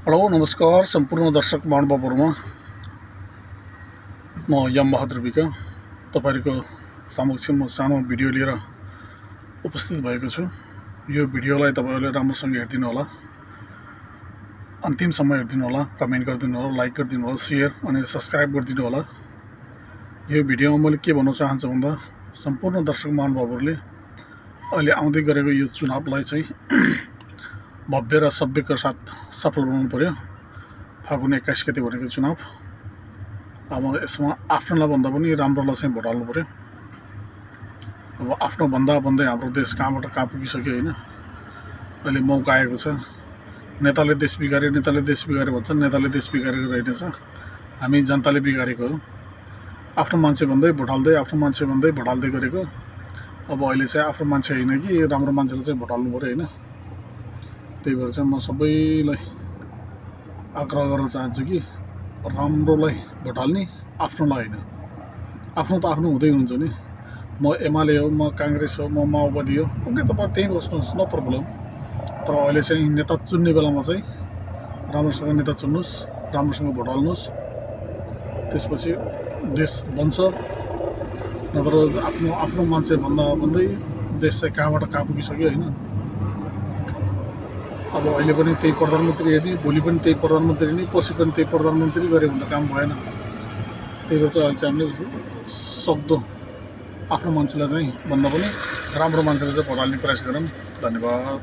Hello नमस्कार सम्पूर्ण दर्शक महानुभावहरुमा म यम बहादुर विका तपाईहरुको समक्ष म सानो भिडियो लिएर उपस्थित भएको छु। यो भिडियोलाई तपाईहरुले राम्रोसँग हेर्दिनु होला, अन्तिमसम्म हेर्दिनु होला, कमेन्ट गरिदिनु होला, लाइक गरिदिनु होला, शेयर अनि सब्स्क्राइब गरिदिनु होला। यो भिडियोमा मैले के भन्न चाहन्छु भन्दा सम्पूर्ण दर्शक महानुभावहरुले अहिले आउँदै गरेको यो चुनावलाई चाहिँ भव्य र सभ्यको साथ सफल बनाउनु पर्यो। फागुन 21 गते भनेको चुनाव, अब यसमा आफ्नोलाई भन्दा पनि राम्रोलाई चाहिँ भोट हाल्नु पर्यो। अब आफ्नो भन्दा भन्दै हाम्रो देश कहाँबाट कहाँ पुगिसक्यो हैन। अहिले मौका आएको छ। नेताले देश बिगारे भन्छन्, नेताले देश बिगारेको रहेनछ, हामी जनताले बिगारेको हो। आफ्नो मान्छे भन्दै भोट हाल्दै, आफ्नो मान्छे भन्दै भोट हाल्दै गरेको। अब अहिले चाहिँ आफ्नो मान्छे हैन कि राम्रो मान्छेलाई चाहिँ भोट हाल्नु पर्यो हैन। त्यही भएर चाहिँ म सबैलाई आग्रह गर्न चाहन्छु कि राम्रोलाई भोट हाल्ने, आफ्नोलाई हैन। आफ्नो त आफ्नो हुँदै हुन्छ नि। म एमाले हो, म कांग्रेस हो, म माओवादी हो, ओके तपाईं त्यही बस्नुहोस्, नो प्रब्लम। तर अहिले चाहिँ नेता चुन्ने बेलामा चाहिँ राम्रोसँग नेता चुन्नुहोस्, राम्रोसँग भोट हाल्नुहोस्, त्यसपछि देश बन्छ। नत्र आफ्नो मान्छे भन्दा भन्दै देश चाहिँ कहाँबाट कहाँ पुगिसक्यो हैन। अब अहिले पनि त्यही प्रधानमन्त्री हेर्ने, भोलि पनि त्यही प्रधानमन्त्री हेर्ने, पछि पनि त्यही प्रधानमन्त्री गरे भने त काम भएन। त्यही भएर चाहिँ अहिले चाहिँ हामीले सक्दो आफ्नो मान्छेलाई चाहिँ भन्दा पनि राम्रो मान्छेलाई चाहिँ भोट हाल्ने प्रयास गरौँ। धन्यवाद।